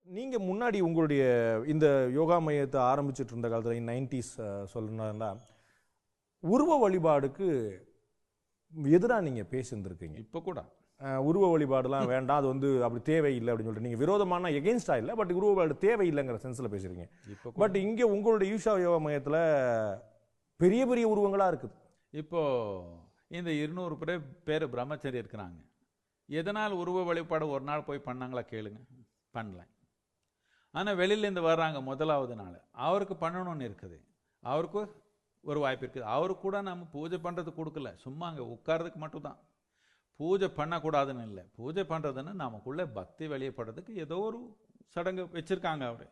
நீங்க முன்னாடி உங்களுடைய இந்த யோகா மையத்தை ஆரம்பிச்சிட்டு இருந்த காலத்துல 90s சொல்லணும்னா உருவ வழிபாடுக்கு எதிரா நீங்க பேசியிருந்திருக்கீங்க. இப்போ கூட உருவ வழிபாடுலாம் வேண்டாம், அது வந்து அப்படி தேவையில்லை அப்படின்னு சொல்லிட்டு நீங்க விரோதமான எகெயின்ஸ்டா இல்லை, பட் உருவ வழிபாடு தேவையில்லைங்கிற சென்ஸ்ல பேசுறீங்க. பட் இங்க உங்களுடைய ஈஷா யோகா மையத்துல பெரிய பெரிய உருவங்களா இருக்குது. இப்போ இந்த 200 பேர் பிரம்மச்சரி இருக்கிறாங்க. எதனால் உருவ வழிபாடு ஒரு நாள் போய் பண்ணாங்களா கேளுங்க, பண்ணல. ஆனால் வெளியிலேருந்து வர்றாங்க முதலாவது நாள், அவருக்கு பண்ணணும்னு இருக்குது, அவருக்கு ஒரு வாய்ப்பு இருக்குது. அவருக்கு கூட நம்ம பூஜை பண்ணுறதுக்கு கொடுக்கல, சும்மா அங்கே உட்கார்றதுக்கு மட்டும்தான். பூஜை பண்ணக்கூடாதுன்னு இல்லை, பூஜை பண்ணுறதுன்னு நமக்குள்ளே பக்தி வெளியப்படுறதுக்கு ஏதோ ஒரு சடங்கு வச்சுருக்காங்க. அவர்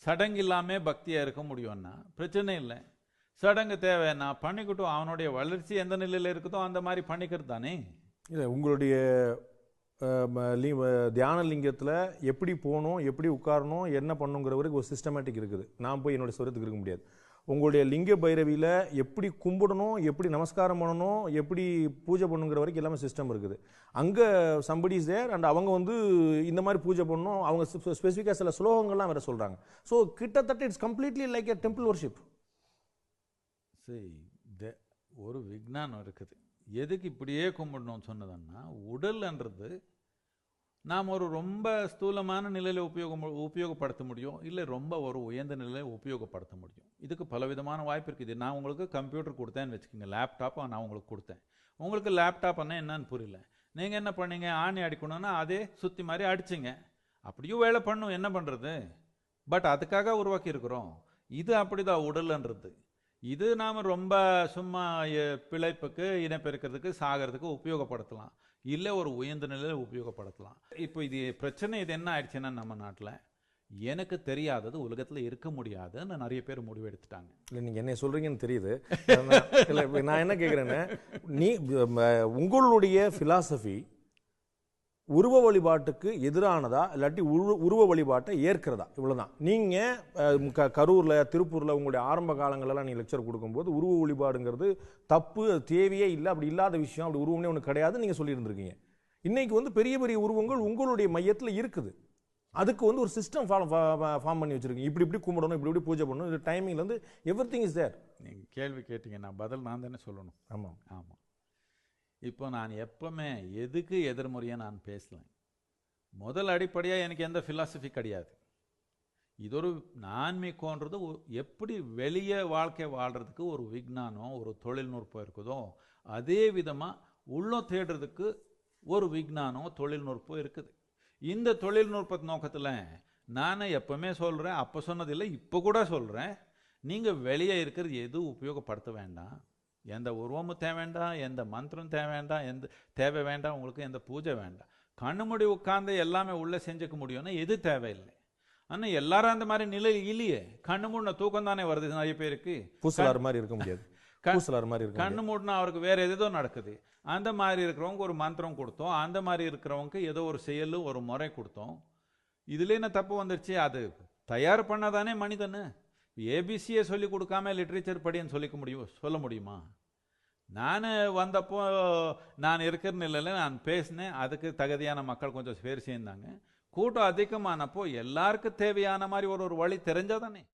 சடங்கு இல்லாமல் பக்தியாக இருக்க முடியும்னா பிரச்சனை இல்லை. சடங்கு தேவைன்னா பண்ணிக்கிட்டும், அவனுடைய வளர்ச்சி எந்த நிலையில் இருக்குதோ அந்த மாதிரி பண்ணிக்கிறது தானே. இல்லை, உங்களுடைய தியான லிங்கத்தில் எப்படி போகணும், எப்படி உட்காரணும், என்ன பண்ணுங்கிறவருக்கு ஒரு சிஸ்டமேட்டிக் இருக்குது. நான் போய் என்னுடைய சொரத்துக்கு இருக்க முடியாது. உங்களுடைய லிங்க பைரவியில் எப்படி கும்பிடணும், எப்படி நமஸ்காரம் பண்ணணும், எப்படி பூஜை பண்ணுங்கிற வரைக்கும் எல்லாமே சிஸ்டம் இருக்குது. அங்கே சம்படி இஸ் தேர் அண்ட் அவங்க வந்து இந்த மாதிரி பூஜை பண்ணணும், அவங்க ஸ்பெசிஃபிக்காக சில ஸ்லோகங்கள்லாம் வேறு சொல்கிறாங்க. ஸோ கிட்டத்தட்ட it's completely like a temple worship. சரி, ஒரு விஞ்ஞானம் இருக்குது. எதுக்கு இப்படியே கும்பிடணும்னு சொன்னதுன்னா, உடல்ன்றது நாம் ஒரு ரொம்ப ஸ்தூலமான நிலையில் உபயோகப்படுத்த முடியும், இல்லை ரொம்ப ஒரு உயர்ந்த நிலையில் உபயோகப்படுத்த முடியும். இதுக்கு பலவிதமான வாய்ப்பு இருக்குது. நான் உங்களுக்கு கம்ப்யூட்டர் கொடுத்தேன்னு வச்சுக்கோங்க, லேப்டாப் நான் உங்களுக்கு கொடுத்தேன். உங்களுக்கு லேப்டாப்னா என்னன்னு புரியல, நீங்கள் என்ன பண்ணீங்க, ஆணி அடிக்கணும்னா அதே சுற்றி மாதிரி அடிச்சிங்க, அப்படியும் வேலை பண்ணும், என்ன பண்ணுறது. பட் அதுக்காக உருவாக்கி இருக்கிறோம். இது அப்படிதான் உடல்ன்றது. இது நாம் ரொம்ப சும்மா பிழைப்புக்கு, இனப்பெருக்கிறதுக்கு, சாகிறதுக்கு உபயோகப்படுத்தலாம், இல்லை ஒரு உயர்ந்த நிலையில் உபயோகப்படுத்தலாம். இப்போ இது பிரச்சனை இது என்ன ஆயிடுச்சுன்னா, நம்ம நாட்டில் எனக்கு தெரியாதது உலகத்தில் இருக்க முடியாதுன்னு நிறைய பேர் முடிவு எடுத்துட்டாங்க. இல்லை, நீங்கள் என்ன சொல்கிறீங்கன்னு தெரியுது. இல்லை, நான் என்ன கேட்குறேன்னு, உங்களுடைய ஃபிலாசபி உருவ வழிபாட்டுக்கு எதிரானதா இல்லாட்டி உருவ வழிபாட்டை ஏற்கிறதா, இவ்வளோதான். நீங்கள் கரூரில், திருப்பூரில் உங்களுடைய ஆரம்ப காலங்களெல்லாம் நீங்கள் லெக்சர் கொடுக்கும்போது உருவ வழிபாடுங்கிறது தப்பு, தேவையே இல்லை, அப்படி இல்லாத விஷயம், அப்படி உருவம்னே ஒன்று கிடையாதுன்னு நீங்கள் சொல்லியிருந்திருக்கீங்க. இன்றைக்கி வந்து பெரிய பெரிய உருவங்கள் உங்களுடைய மையத்தில் இருக்குது. அதுக்கு வந்து ஒரு சிஸ்டம் ஃபார்ம் பண்ணி வச்சுருக்கீங்க. இப்படி இப்படி கும்பிடணும், இப்படி இப்படி பூஜை பண்ணணும், இது டைமிங்லேருந்து எவ்ரி திங் இஸ் தேர். நீங்கள் கேள்வி கேட்டீங்கன்னா பதில் நான் தானே சொல்லணும். ஆமாம் ஆமாம். இப்போ நான் எப்பவுமே எதுக்கு எதிர்மறையாக நான் பேசலேன். முதல் அடிப்படையாக எனக்கு எந்த ஃபிலாசபி கிடையாது. இது ஒரு ஆன்மீகம்ன்றது எப்படி வெளியே வாழ்க்கை வாழ்கிறதுக்கு ஒரு விஞ்ஞானம், ஒரு தொழில்நுட்பம் இருக்குதோ அதே விதமாக உள்ள தேடுறதுக்கு ஒரு விஞ்ஞானம், தொழில்நுட்பம் இருக்குது. இந்த தொழில்நுட்ப நோக்கத்தில் நான் எப்பவுமே சொல்கிறேன், அப்போ சொன்னதில்லை, இப்போ கூட சொல்கிறேன், நீங்கள் வெளியே இருக்கிறது எதுவும் உபயோகப்படுத்த வேண்டாம். எந்த உருவமும் தேவை வேண்டாம், எந்த மந்திரம் தேவை வேண்டாம், எந்த தேவை வேண்டாம், உங்களுக்கு எந்த பூஜை வேண்டாம். கண்ணு மூடி உட்கார்ந்து எல்லாமே உள்ளே செஞ்சுக்க முடியும்னா எது தேவையில்லை. ஆனால் எல்லாரும் அந்த மாதிரி நிலை இல்லையே. கண்ணு மூடின தூக்கம் தானே வருது நிறைய பேருக்கு. பூசலார் மாதிரி இருக்க முடியாது. கண்ணு மூடினா அவருக்கு வேற ஏதோ நடக்குது. அந்த மாதிரி இருக்கிறவங்க ஒரு மந்திரம் கொடுத்தோம், அந்த மாதிரி இருக்கிறவங்க ஏதோ ஒரு செயல், ஒரு முறை கொடுத்தோம். இதுல என்ன தப்பு வந்துருச்சு? அது தயார் பண்ணாதானே மனிதனு. ஏபிசியை சொல்லி கொடுக்காம லிட்ரேச்சர் படின்னு சொல்ல முடியுமா? நான் வந்தப்போ நான் இருக்கிற நிலையில் நான் பேசினேன், அதுக்கு தகுதியான மக்கள் கொஞ்சம் பேர் சேர்ந்தாங்க. கூட்டம் அதிகமானப்போ எல்லாருக்கும் தேவையான மாதிரி ஒரு வழி தெரிஞ்சாதானே.